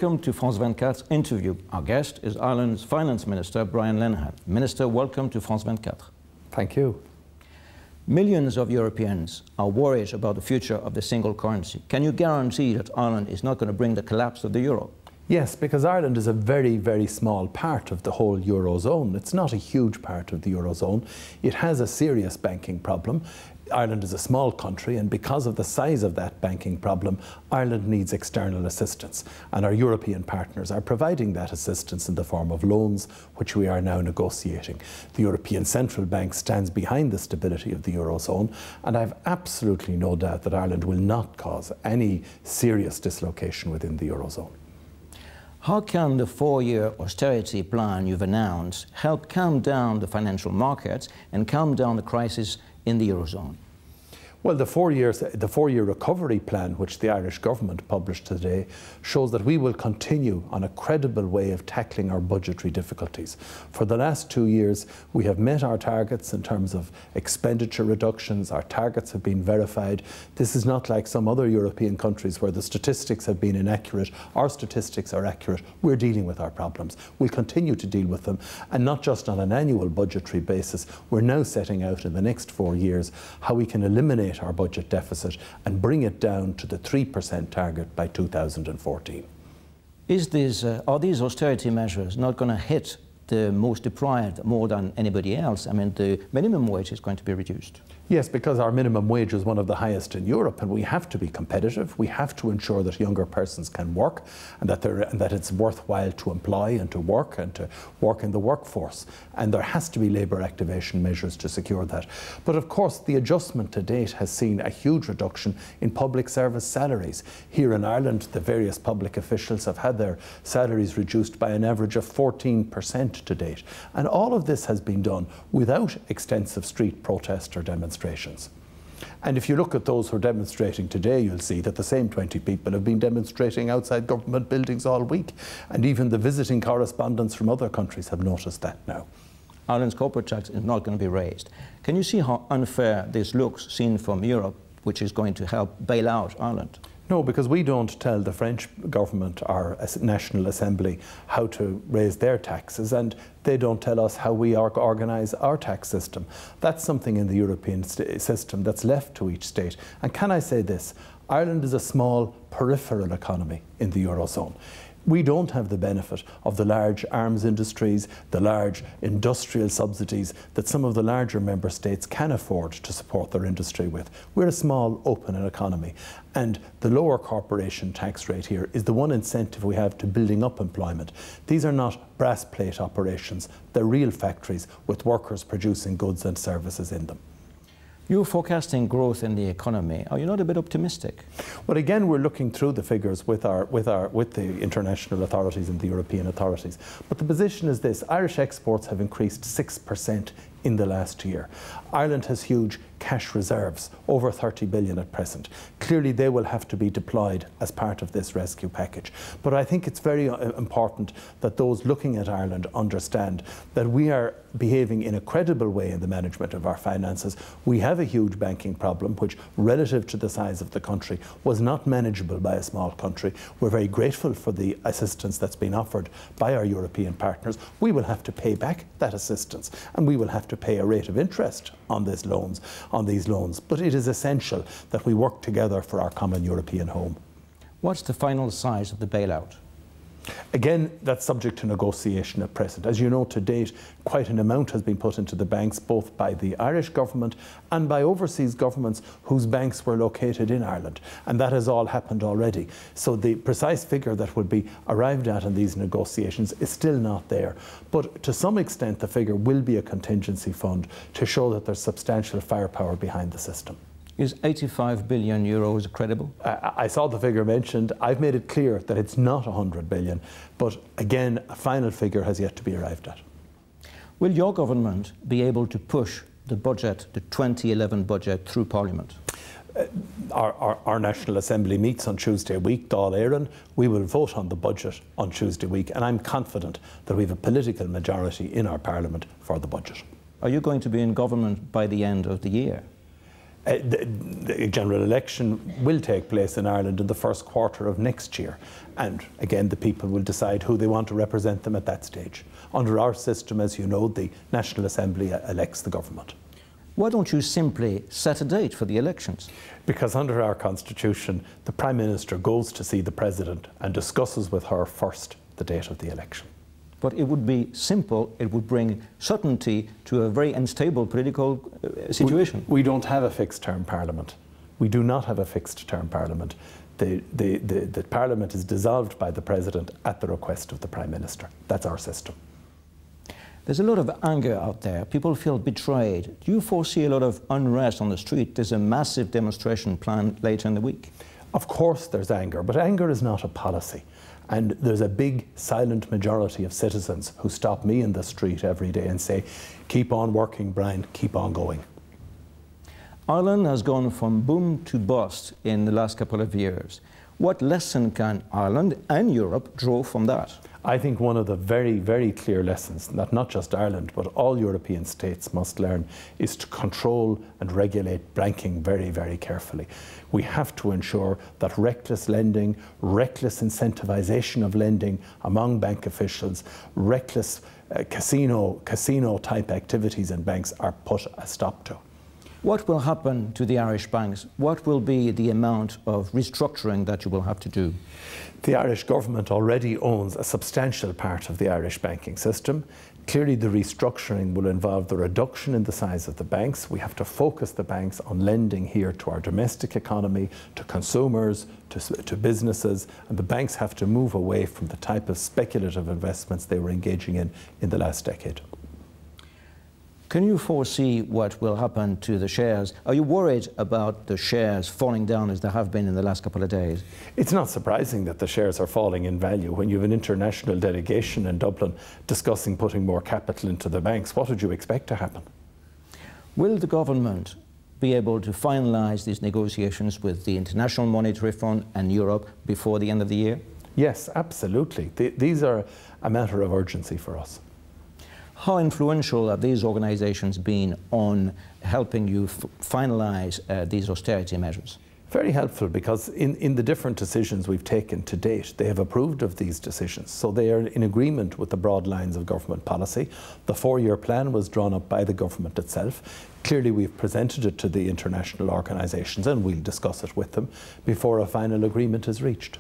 Welcome to France 24's interview. Our guest is Ireland's Finance Minister, Brian Lenihan. Minister, welcome to France 24. Thank you. Millions of Europeans are worried about the future of the single currency. Can you guarantee that Ireland is not going to bring the collapse of the euro? Yes, because Ireland is a very, very small part of the whole eurozone. It's not a huge part of the eurozone. It has a serious banking problem. Ireland is a small country, and because of the size of that banking problem, Ireland needs external assistance. And our European partners are providing that assistance in the form of loans, which we are now negotiating. The European Central Bank stands behind the stability of the eurozone, and I have absolutely no doubt that Ireland will not cause any serious dislocation within the eurozone. How can the four-year austerity plan you've announced help calm down the financial markets and calm down the crisis in the eurozone? Well, the four-year recovery plan, which the Irish government published today, shows that we will continue on a credible way of tackling our budgetary difficulties. For the last 2 years, we have met our targets in terms of expenditure reductions. Our targets have been verified. This is not like some other European countries where the statistics have been inaccurate. Our statistics are accurate. We're dealing with our problems. We'll continue to deal with them, and not just on an annual budgetary basis. We're now setting out in the next 4 years how we can eliminate our budget deficit and bring it down to the 3% target by 2014. Are these austerity measures not going to hit the most deprived more than anybody else? I mean, the minimum wage is going to be reduced. Yes, because our minimum wage is one of the highest in Europe, and we have to be competitive. We have to ensure that younger persons can work, and that it's worthwhile to employ and to work in the workforce. And there has to be labour activation measures to secure that. But of course, the adjustment to date has seen a huge reduction in public service salaries. Here in Ireland, the various public officials have had their salaries reduced by an average of 14% to date. And all of this has been done without extensive street protest or demonstrations. And if you look at those who are demonstrating today, you'll see that the same 20 people have been demonstrating outside government buildings all week. And even the visiting correspondents from other countries have noticed that now. Ireland's corporate tax is not going to be raised. Can you see how unfair this looks seen from Europe, which is going to help bail out Ireland? No, because we don't tell the French government or National Assembly how to raise their taxes, and they don't tell us how we organise our tax system. That's something in the European system that's left to each state. And can I say this? Ireland is a small peripheral economy in the eurozone. We don't have the benefit of the large arms industries, the large industrial subsidies that some of the larger member states can afford to support their industry with. We're a small, open economy, and the lower corporation tax rate here is the one incentive we have to building up employment. These are not brass plate operations. They're real factories with workers producing goods and services in them. You're forecasting growth in the economy. Are you not a bit optimistic? Well, again, we're looking through the figures with the international authorities and the European authorities. But the position is this: Irish exports have increased 6% in the last year. Ireland has huge cash reserves, over 30 billion at present. Clearly they will have to be deployed as part of this rescue package. But I think it's very important that those looking at Ireland understand that we are behaving in a credible way in the management of our finances. We have a huge banking problem which, relative to the size of the country, was not manageable by a small country. We're very grateful for the assistance that's been offered by our European partners. We will have to pay back that assistance, and we will have to pay a rate of interest on these loans. But it is essential that we work together for our common European home. What's the final size of the bailout? Again, that's subject to negotiation at present. As you know, to date, quite an amount has been put into the banks, both by the Irish government and by overseas governments whose banks were located in Ireland. And that has all happened already. So the precise figure that will be arrived at in these negotiations is still not there. But to some extent, the figure will be a contingency fund to show that there's substantial firepower behind the system. Is 85 billion euros credible? I saw the figure mentioned. I've made it clear that it's not 100 billion, but again, a final figure has yet to be arrived at. Will your government be able to push the budget, the 2011 budget, through Parliament? Our National Assembly meets on Tuesday week, Dáil Éireann. We will vote on the budget on Tuesday week, and I'm confident that we have a political majority in our Parliament for the budget. Are you going to be in government by the end of the year? The general election will take place in Ireland in the first quarter of next year. And again, the people will decide who they want to represent them at that stage. Under our system, as you know, the National Assembly elects the government. Why don't you simply set a date for the elections? Because under our constitution, the Prime Minister goes to see the President and discusses with her first the date of the election. But it would be simple, it would bring certainty to a very unstable political situation. We don't have a fixed term parliament. We do not have a fixed term parliament. The parliament is dissolved by the President at the request of the Prime Minister. That's our system. There's a lot of anger out there. People feel betrayed. Do you foresee a lot of unrest on the street? There's a massive demonstration planned later in the week. Of course there's anger, but anger is not a policy. And there's a big silent majority of citizens who stop me in the street every day and say, keep on working, Brian, keep on going. Ireland has gone from boom to bust in the last couple of years. What lesson can Ireland and Europe draw from that? I think one of the very, very clear lessons that not just Ireland but all European states must learn is to control and regulate banking very, very carefully. We have to ensure that reckless lending, reckless incentivization of lending among bank officials, reckless casino type activities in banks are put a stop to. What will happen to the Irish banks? What will be the amount of restructuring that you will have to do? The Irish government already owns a substantial part of the Irish banking system. Clearly the restructuring will involve the reduction in the size of the banks. We have to focus the banks on lending here to our domestic economy, to consumers, to businesses, and the banks have to move away from the type of speculative investments they were engaging in the last decade. Can you foresee what will happen to the shares? Are you worried about the shares falling down as they have been in the last couple of days? It's not surprising that the shares are falling in value. When you have an international delegation in Dublin discussing putting more capital into the banks, what would you expect to happen? Will the government be able to finalise these negotiations with the International Monetary Fund and Europe before the end of the year? Yes, absolutely. These are a matter of urgency for us. How influential have these organisations been on helping you finalise these austerity measures? Very helpful, because in the different decisions we've taken to date, they have approved of these decisions. So they are in agreement with the broad lines of government policy. The 4-year plan was drawn up by the government itself. Clearly we've presented it to the international organisations and we'll discuss it with them before a final agreement is reached.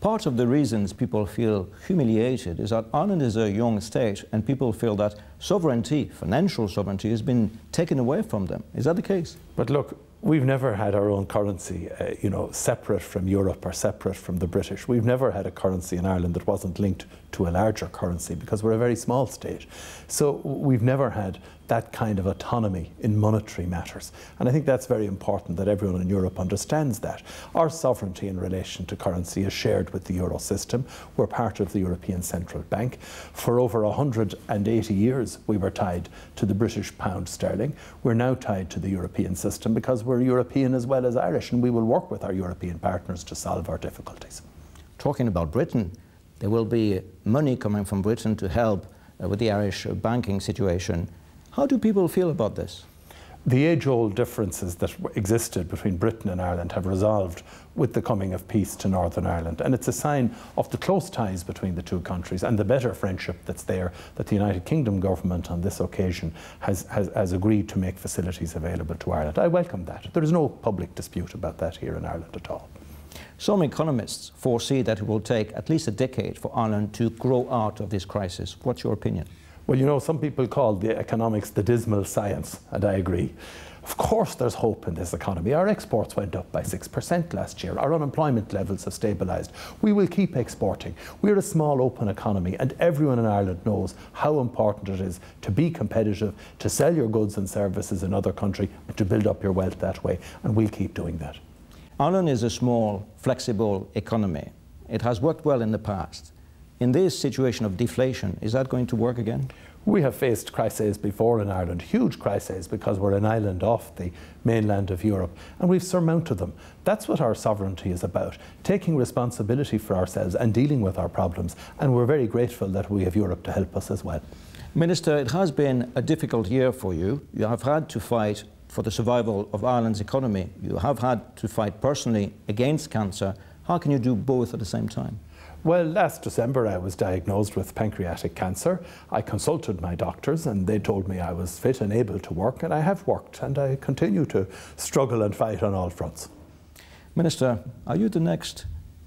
Part of the reasons people feel humiliated is that Ireland is a young state and people feel that sovereignty, financial sovereignty, has been taken away from them. Is that the case? But look, we've never had our own currency, separate from Europe or separate from the British. We've never had a currency in Ireland that wasn't linked to a larger currency because we're a very small state. So we've never had that kind of autonomy in monetary matters. And I think that's very important that everyone in Europe understands that. Our sovereignty in relation to currency is shared with the euro system. We're part of the European Central Bank. For over 180 years, we were tied to the British pound sterling. We're now tied to the European system because we're European as well as Irish, and we will work with our European partners to solve our difficulties. Talking about Britain, there will be money coming from Britain to help with the Irish banking situation. How do people feel about this? The age-old differences that existed between Britain and Ireland have resolved with the coming of peace to Northern Ireland, and it's a sign of the close ties between the two countries and the better friendship that's there, that the United Kingdom government on this occasion has agreed to make facilities available to Ireland. I welcome that. There is no public dispute about that here in Ireland at all. Some economists foresee that it will take at least a decade for Ireland to grow out of this crisis. What's your opinion? Well, you know, some people call the economics the dismal science, and I agree. Of course there's hope in this economy. Our exports went up by 6% last year. Our unemployment levels have stabilised. We will keep exporting. We're a small open economy, and everyone in Ireland knows how important it is to be competitive, to sell your goods and services in other countries, and to build up your wealth that way, and we'll keep doing that. Ireland is a small, flexible economy. It has worked well in the past. In this situation of deflation, is that going to work again? We have faced crises before in Ireland, huge crises, because we're an island off the mainland of Europe, and we've surmounted them. That's what our sovereignty is about, taking responsibility for ourselves and dealing with our problems, and we're very grateful that we have Europe to help us as well. Minister, it has been a difficult year for you. You have had to fight for the survival of Ireland's economy. You have had to fight personally against cancer. How can you do both at the same time? Well, last December I was diagnosed with pancreatic cancer. I consulted my doctors and they told me I was fit and able to work, and I have worked, and I continue to struggle and fight on all fronts. Minister, are you the next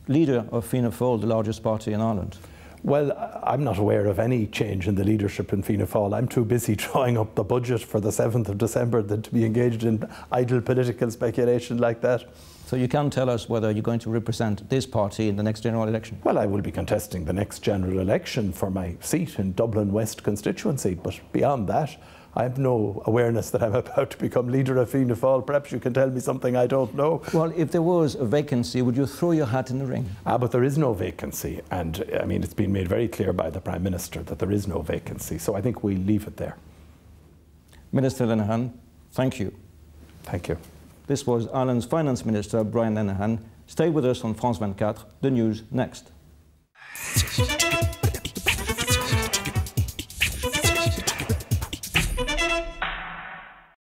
leader of Fianna Fáil, the largest party in Ireland? Well, I'm not aware of any change in the leadership in Fianna Fáil. I'm too busy drawing up the budget for the 7th of December than to be engaged in idle political speculation like that. So you can tell us whether you're going to represent this party in the next general election? Well, I will be contesting the next general election for my seat in Dublin West constituency, but beyond that, I have no awareness that I'm about to become leader of Fianna Fáil. Perhaps you can tell me something I don't know. Well, if there was a vacancy, would you throw your hat in the ring? But there is no vacancy, and I mean, it's been made very clear by the Prime Minister that there is no vacancy, so I think we leave it there. Minister Lenihan, thank you. Thank you. This was Ireland's Finance Minister, Brian Lenihan. Stay with us on France 24, the news next.